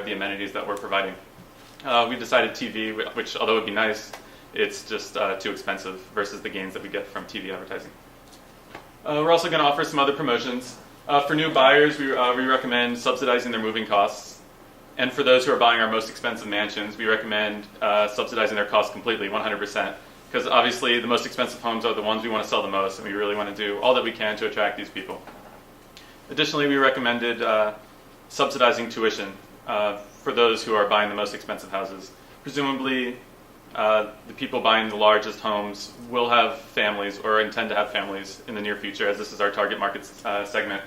the amenities that we're providing. We decided TV, which although it would be nice, it's just too expensive versus the gains that we get from TV advertising. We're also going to offer some other promotions. For new buyers, we recommend subsidizing their moving costs. And for those who are buying our most expensive mansions, we recommend subsidizing their costs completely, 100%. Because obviously the most expensive homes are the ones we want to sell the most, and we really want to do all that we can to attract these people. Additionally, we recommended subsidizing tuition for those who are buying the most expensive houses. Presumably, the people buying the largest homes will have families or intend to have families in the near future, as this is our target market segment.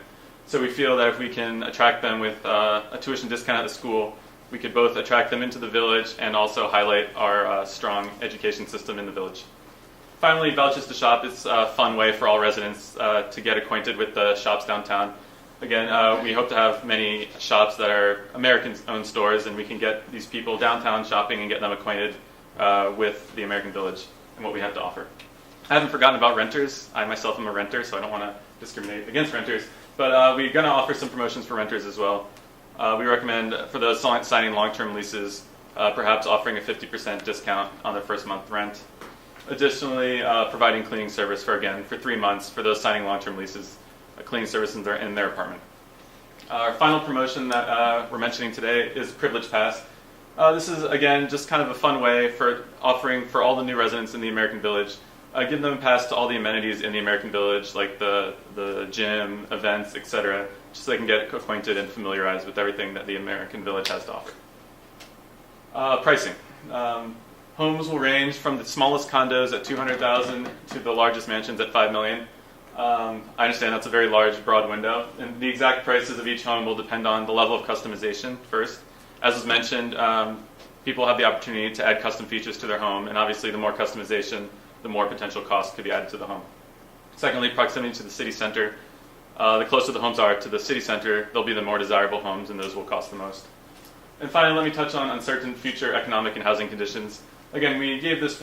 So we feel that if we can attract them with a tuition discount at the school, we could both attract them into the village and also highlight our strong education system in the village. Finally, Vouchers to Shop is a fun way for all residents to get acquainted with the shops downtown. Again, we hope to have many shops that are American-owned stores, and we can get these people downtown shopping and get them acquainted with the American Village and what we have to offer. I haven't forgotten about renters. I myself am a renter, so I don't want to discriminate against renters. But we're going to offer some promotions for renters as well. We recommend for those signing long-term leases, perhaps offering a 50% discount on their first month rent. Additionally, providing cleaning service for 3 months for those signing long-term leases, a cleaning service in their apartment. Our final promotion that we're mentioning today is Privilege Pass. This is, again, just kind of a fun way for offering for all the new residents in the American Village. Give them a pass to all the amenities in the American Village, like the gym, events, etc., just so they can get acquainted and familiarized with everything that the American Village has to offer. Pricing. Homes will range from the smallest condos at $200,000 to the largest mansions at $5 million. I understand that's a very large, broad window, and the exact prices of each home will depend on the level of customization first. As was mentioned, people have the opportunity to add custom features to their home, and obviously the more customization, the more potential cost could be added to the home. Secondly, proximity to the city center. The closer the homes are to the city center, they'll be the more desirable homes, and those will cost the most. And finally, let me touch on uncertain future economic and housing conditions. Again, we gave this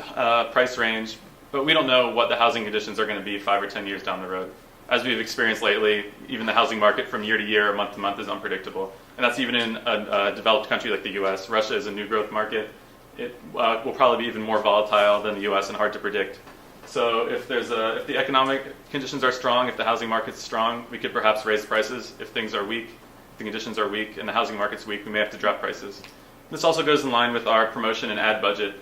price range, but we don't know what the housing conditions are going to be 5 or 10 years down the road. As we've experienced lately, even the housing market from year to year or month to month is unpredictable. And that's even in a developed country like the U.S. Russia is a new growth market. It will probably be even more volatile than the U.S. and hard to predict. So if the economic conditions are strong, if the housing market's strong, we could perhaps raise prices. If things are weak, if the conditions are weak and the housing market's weak, we may have to drop prices. This also goes in line with our promotion and ad budget.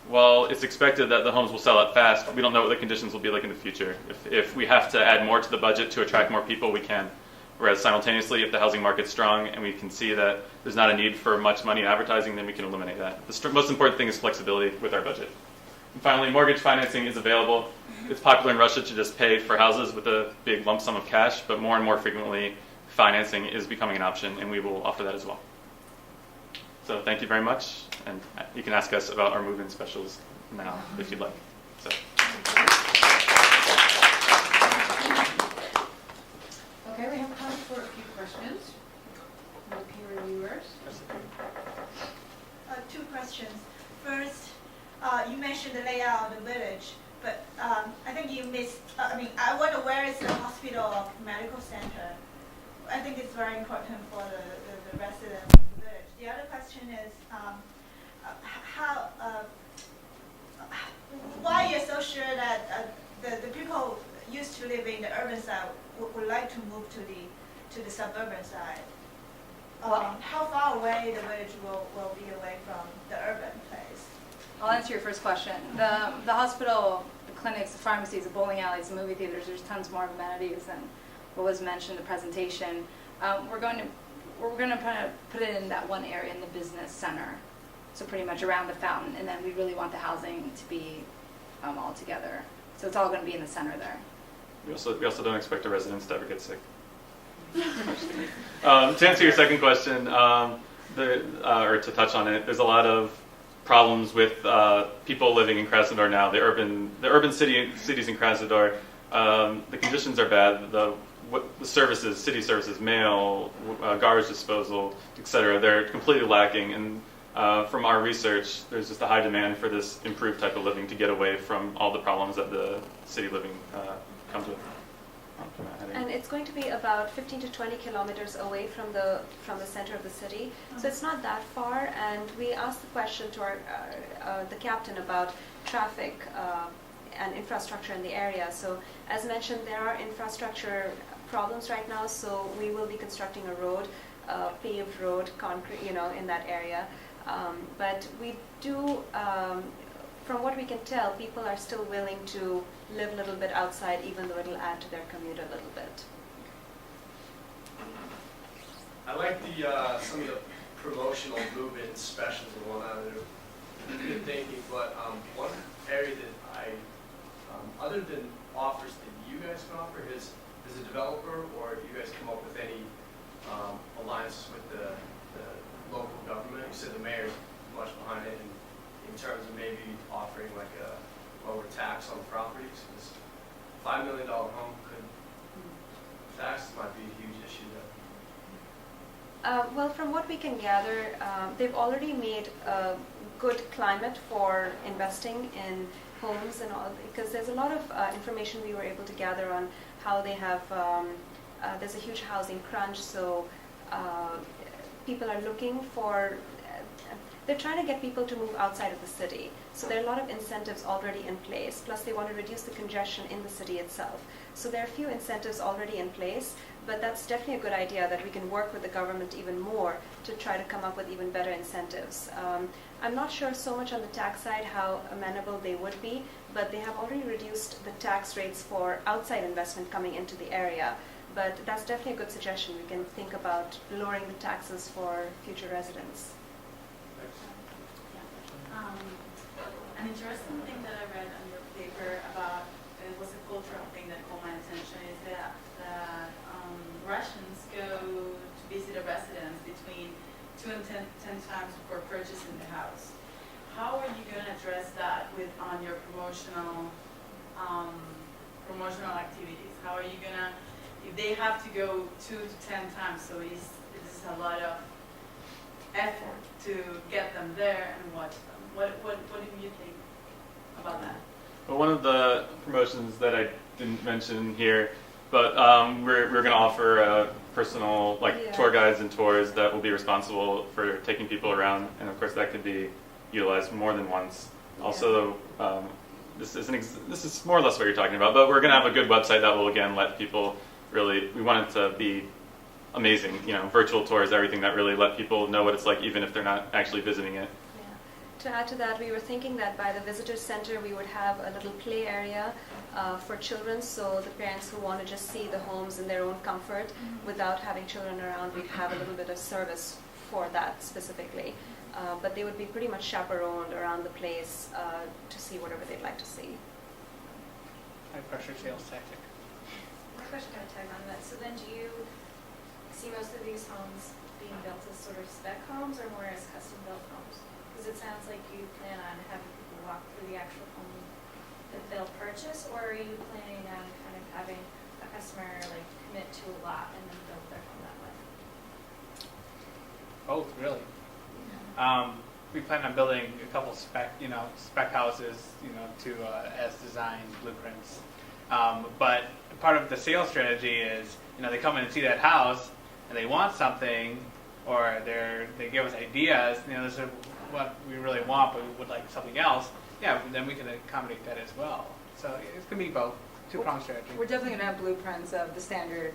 While it's expected that the homes will sell out fast, we don't know what the conditions will be like in the future. If we have to add more to the budget to attract more people, we can. Whereas simultaneously, if the housing market's strong and we can see that there's not a need for much money in advertising, then we can eliminate that. The most important thing is flexibility with our budget. And finally, mortgage financing is available. It's popular in Russia to just pay for houses with a big lump sum of cash, but more and more frequently, financing is becoming an option, and we will offer that as well. So thank you very much, and you can ask us about our move-in specials now if you'd like. So. Okay, we have time for a few questions from peer reviewers. 2 questions. First, you mentioned the layout of the village, but I think you missed, I wonder where is the hospital or medical center? I think it's very important for the residents of the village. The other question is, why you're so sure that the people used to live in the urban side would like to move to the suburban side? How far away the village will be away from the urban place? I'll answer your first question. The hospital, the clinics, the pharmacies, the bowling alleys, the movie theaters, there's tons more amenities than what was mentioned in the presentation. We're going to put it in that one area in the business center, so pretty much around the fountain, and then we really want the housing to be all together. So it's all going to be in the center there. We also don't expect the residents to ever get sick. To answer your second question, or to touch on it, there's a lot of problems with people living in Krasnodar now. The urban cities in Krasnodar, the conditions are bad. The services, city services, mail, garbage disposal, etc., they're completely lacking. And from our research, there's just a high demand for this improved type of living to get away from all the problems that the city living comes with. problematic. And it's going to be about 15 to 20 kilometers away from the center of the city, so it's not that far. And we asked the question to the captain about traffic and infrastructure in the area. So, as mentioned, there are infrastructure problems right now. So we will be constructing a road, paved road, concrete, in that area. But we do. From what we can tell, people are still willing to live a little bit outside, even though it'll add to their commute a little bit. I like some of the promotional movement specials and whatnot that are good thinking, but one area that other than offers that you guys can offer, is a developer, or you guys come up with any alliances with the local government? You said the mayor's much behind it, and in terms of maybe offering like a lower tax on properties, because $5 million home taxes might be a huge issue there. Well, from what we can gather, they've already made a good climate for investing in homes and all, because there's a lot of information we were able to gather on how they have, there's a huge housing crunch, so people are looking for, they're trying to get people to move outside of the city. So there are a lot of incentives already in place, plus they want to reduce the congestion in the city itself. So there are a few incentives already in place, but that's definitely a good idea that we can work with the government even more to try to come up with even better incentives. I'm not sure so much on the tax side how amenable they would be, but they have already reduced the tax rates for outside investment coming into the area. But that's definitely a good suggestion. We can think about lowering the taxes for future residents. An interesting thing that I read on your paper about, it was a cultural thing that caught my attention, is that Russians go to visit a residence between 2 and 10 times before purchasing the house. How are you going to address that on your promotional activities? How are you going to, if they have to go 2 to 10 times, so this is a lot of effort to get them there and watch them. What do you think about that? Well, one of the promotions that I didn't mention here, but we're going to offer personal tour guides and tours that will be responsible for taking people around, and of course that could be utilized more than once. Yeah. Also, this is more or less what you're talking about, but we're going to have a good website that will again let people really. We want it to be amazing, virtual tours, everything that really let people know what it's like, even if they're not actually visiting it. To add to that, we were thinking that by the visitor center we would have a little play area for children, so the parents who want to just see the homes in their own comfort without having children around, we'd have a little bit of service for that specifically. But they would be pretty much chaperoned around the place to see whatever they'd like to see. High pressure sales tactic. My question kind of tag on that. So then do you see most of these homes being built as sort of spec homes or more as custom built homes? Because it sounds like you plan on having people walk through the actual home that they'll purchase, or are you planning on kind of having a customer commit to a lot and then build their home that way? Both, really. We plan on building a couple spec houses, to as designed blueprints. But part of the sales strategy is, they come in and see that house and they want something, or they give us ideas. This is what we really want, but we would like something else. Yeah, then we can accommodate that as well. So it's gonna be both, two-pronged strategy. We're definitely gonna have blueprints of what the standard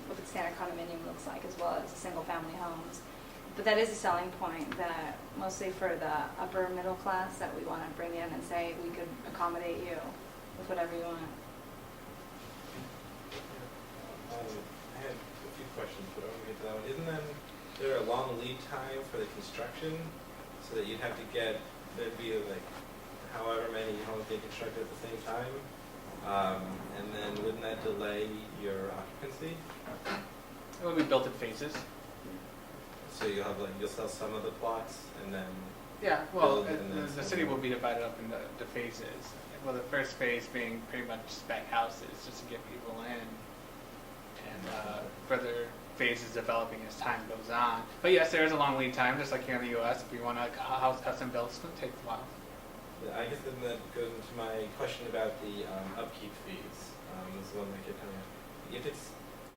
condominium looks like, as well as the single-family homes. But that is a selling point that mostly for the upper middle class that we want to bring in and say we could accommodate you with whatever you want. I had a few questions, but I won't get to that one. Isn't there a long lead time for the construction, so that you'd have to there'd be however many homes being constructed at the same time, and then wouldn't that delay your occupancy? It will be built in phases. So you'll sell some of the plots and then. Yeah, well, build and then the city will be divided up into the phases. Well, the first phase being pretty much spec houses, just to get people in, and further phases developing as time goes on. But yes, there is a long lead time, just like here in the U.S. If you want a house custom built, it's going to take a while. I guess then that goes into my question about the upkeep fees. This is one that kept coming up. if it's